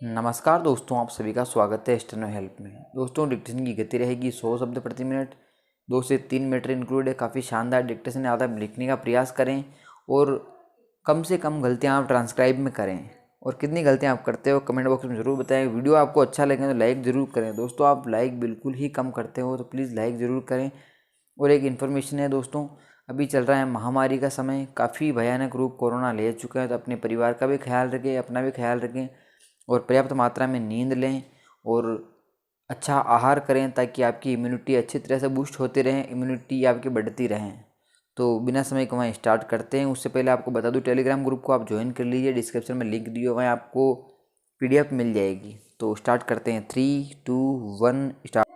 नमस्कार दोस्तों, आप सभी का स्वागत है स्टेनो हेल्प में। दोस्तों, डिक्टेशन की गति रहेगी 100 शब्द प्रति मिनट, 2 से 3 मैटर इंक्लूड है। काफ़ी शानदार डिक्टेशन है। आप लिखने का प्रयास करें और कम से कम गलतियां आप ट्रांसक्राइब में करें। और कितनी गलतियां आप करते हो कमेंट बॉक्स में ज़रूर बताएं। वीडियो आपको अच्छा लगे तो लाइक ज़रूर करें। दोस्तों, आप लाइक बिल्कुल ही कम करते हो तो प्लीज़ लाइक ज़रूर करें। और एक इन्फॉर्मेशन है दोस्तों, अभी चल रहा है महामारी का समय, काफ़ी भयानक रूप कोरोना ले चुका है। तो अपने परिवार का भी ख्याल रखें, अपना भी ख्याल रखें और पर्याप्त मात्रा में नींद लें और अच्छा आहार करें ताकि आपकी इम्यूनिटी अच्छी तरह से बूस्ट होती रहे, इम्यूनिटी आपकी बढ़ती रहें। तो बिना समय को वहाँ स्टार्ट करते हैं। उससे पहले आपको बता दूं, टेलीग्राम ग्रुप को आप ज्वाइन कर लीजिए, डिस्क्रिप्शन में लिंक दिए हुए हैं, आपको पीडीएफ मिल जाएगी। तो स्टार्ट करते हैं। 3, 2, 1 स्टार्ट।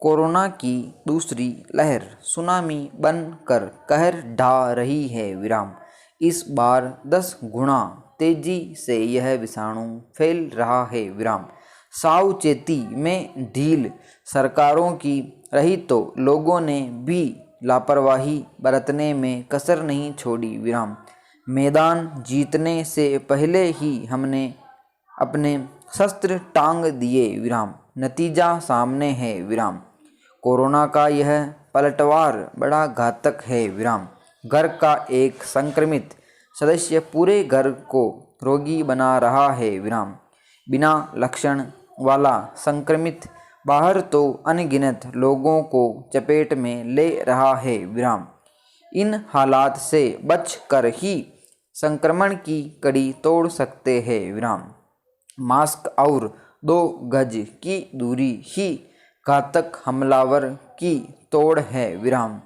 कोरोना की दूसरी लहर सुनामी बनकर कहर ढा रही है विराम। इस बार 10 गुना तेजी से यह विषाणु फैल रहा है विराम। सावचेती में ढील सरकारों की रही तो लोगों ने भी लापरवाही बरतने में कसर नहीं छोड़ी विराम। मैदान जीतने से पहले ही हमने अपने शस्त्र टांग दिए विराम। नतीजा सामने है विराम। कोरोना का यह पलटवार बड़ा घातक है विराम। घर का एक संक्रमित सदस्य पूरे घर को रोगी बना रहा है विराम। बिना लक्षण वाला संक्रमित बाहर तो अनगिनत लोगों को चपेट में ले रहा है विराम। इन हालात से बचकर ही संक्रमण की कड़ी तोड़ सकते हैं विराम। मास्क और 2 गज की दूरी ही घातक हमलावर की तोड़ है विराम।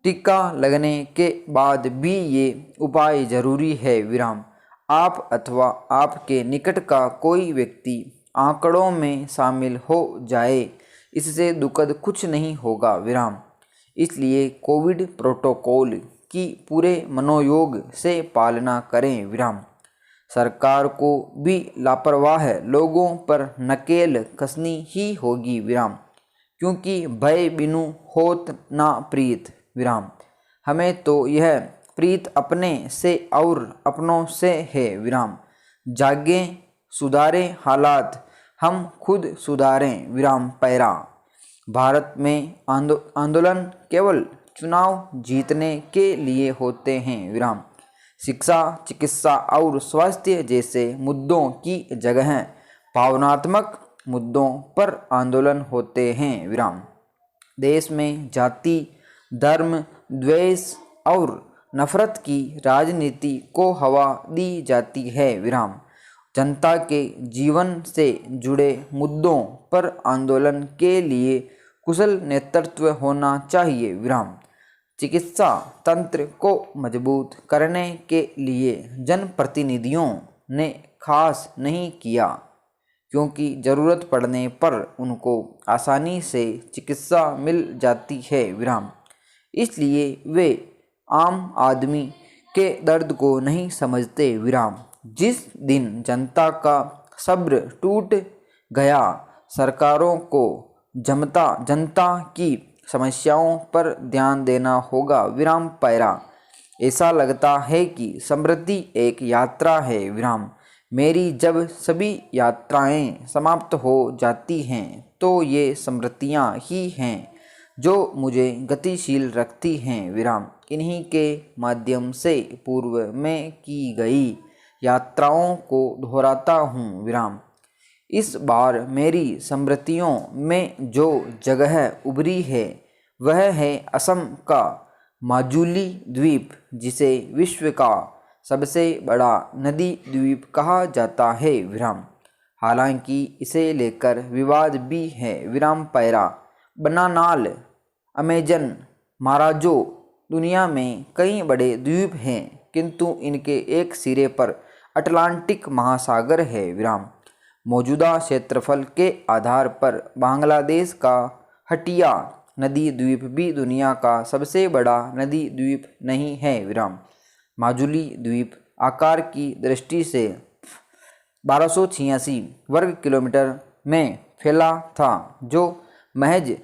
टीका लगने के बाद भी ये उपाय जरूरी है विराम। आप अथवा आपके निकट का कोई व्यक्ति आंकड़ों में शामिल हो जाए, इससे दुखद कुछ नहीं होगा विराम। इसलिए कोविड प्रोटोकॉल की पूरे मनोयोग से पालना करें विराम। सरकार को भी लापरवाह लोगों पर नकेल कसनी ही होगी विराम, क्योंकि भय बिनु होत ना प्रीत विराम। हमें तो यह प्रीत अपने से और अपनों से है विराम। जागें, सुधारें हालात, हम खुद सुधारें विराम पैरा। भारत में आंदोलन केवल चुनाव जीतने के लिए होते हैं विराम। शिक्षा, चिकित्सा और स्वास्थ्य जैसे मुद्दों की जगह भावनात्मक मुद्दों पर आंदोलन होते हैं विराम। देश में जाति, धर्म, द्वेष और नफरत की राजनीति को हवा दी जाती है विराम। जनता के जीवन से जुड़े मुद्दों पर आंदोलन के लिए कुशल नेतृत्व होना चाहिए विराम। चिकित्सा तंत्र को मजबूत करने के लिए जनप्रतिनिधियों ने खास नहीं किया, क्योंकि ज़रूरत पड़ने पर उनको आसानी से चिकित्सा मिल जाती है विराम। इसलिए वे आम आदमी के दर्द को नहीं समझते विराम। जिस दिन जनता का सब्र टूट गया, सरकारों को जनता की समस्याओं पर ध्यान देना होगा विराम पैरा। ऐसा लगता है कि समृद्धि एक यात्रा है विराम। मेरी जब सभी यात्राएं समाप्त हो जाती हैं तो ये समृद्धियां ही हैं जो मुझे गतिशील रखती हैं विराम। इन्हीं के माध्यम से पूर्व में की गई यात्राओं को दोहराता हूँ विराम। इस बार मेरी स्मृतियों में जो जगह उभरी है वह है असम का माजुली द्वीप, जिसे विश्व का सबसे बड़ा नदी द्वीप कहा जाता है विराम। हालांकि इसे लेकर विवाद भी है विराम पैरा। बनानाल, अमेजन, माराजो, दुनिया में कई बड़े द्वीप हैं, किंतु इनके एक सिरे पर अटलांटिक महासागर है विराम। मौजूदा क्षेत्रफल के आधार पर बांग्लादेश का हटिया नदी द्वीप भी दुनिया का सबसे बड़ा नदी द्वीप नहीं है विराम। माजुली द्वीप आकार की दृष्टि से 1286 वर्ग किलोमीटर में फैला था, जो महज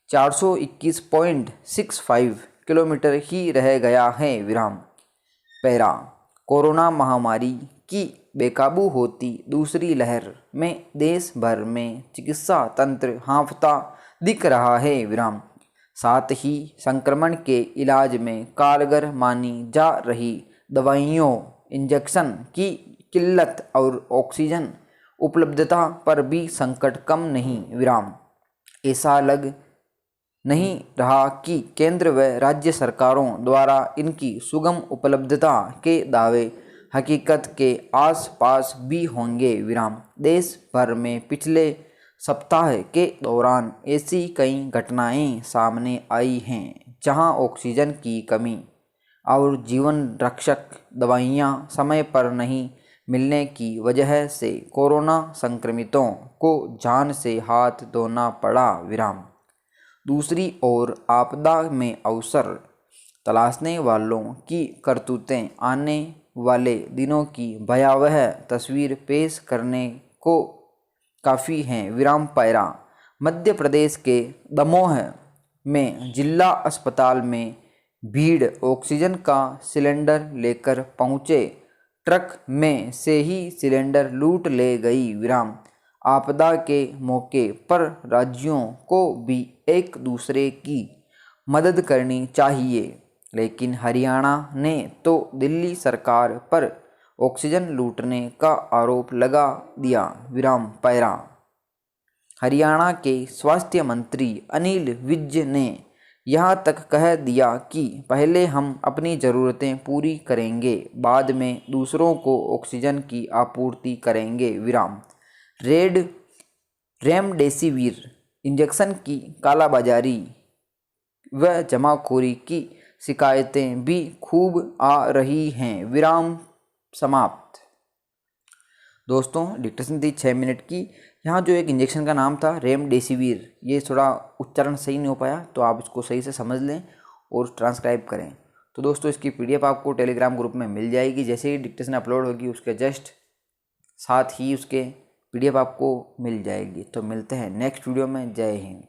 421.65 किलोमीटर ही रह गया है विराम पैरा। कोरोना महामारी की बेकाबू होती दूसरी लहर में देश भर में चिकित्सा तंत्र हाँफता दिख रहा है विराम। साथ ही संक्रमण के इलाज में कारगर मानी जा रही दवाइयों, इंजेक्शन की किल्लत और ऑक्सीजन उपलब्धता पर भी संकट कम नहीं विराम। ऐसा लग नहीं रहा कि केंद्र व राज्य सरकारों द्वारा इनकी सुगम उपलब्धता के दावे हकीकत के आसपास भी होंगे विराम। देश भर में पिछले सप्ताह के दौरान ऐसी कई घटनाएं सामने आई हैं जहां ऑक्सीजन की कमी और जीवन रक्षक दवाइयां समय पर नहीं मिलने की वजह से कोरोना संक्रमितों को जान से हाथ धोना पड़ा विराम। दूसरी ओर आपदा में अवसर तलाशने वालों की करतूतें आने वाले दिनों की भयावह तस्वीर पेश करने को काफ़ी हैं विराम। पैरा मध्य प्रदेश के दमोह में जिला अस्पताल में भीड़, ऑक्सीजन का सिलेंडर लेकर पहुंचे ट्रक में से ही सिलेंडर लूट ले गई विराम। आपदा के मौके पर राज्यों को भी एक दूसरे की मदद करनी चाहिए, लेकिन हरियाणा ने तो दिल्ली सरकार पर ऑक्सीजन लूटने का आरोप लगा दिया विराम। पैरा हरियाणा के स्वास्थ्य मंत्री अनिल विज ने यहाँ तक कह दिया कि पहले हम अपनी ज़रूरतें पूरी करेंगे, बाद में दूसरों को ऑक्सीजन की आपूर्ति करेंगे विराम। रेमडेसिविर इंजेक्शन की कालाबाजारी व जमाखोरी की शिकायतें भी खूब आ रही हैं विराम। समाप्त। दोस्तों डिक्टेशन थी 6 मिनट की। यहाँ जो एक इंजेक्शन का नाम था रेमडेसिविर, ये थोड़ा उच्चारण सही नहीं हो पाया, तो आप इसको सही से समझ लें और ट्रांसक्राइब करें। तो दोस्तों इसकी PDF आपको टेलीग्राम ग्रुप में मिल जाएगी। जैसे ही डिक्टेशन अपलोड होगी उसके जस्ट साथ ही उसके PDF आपको मिल जाएगी। तो मिलते हैं नेक्स्ट वीडियो में। जय हिंद।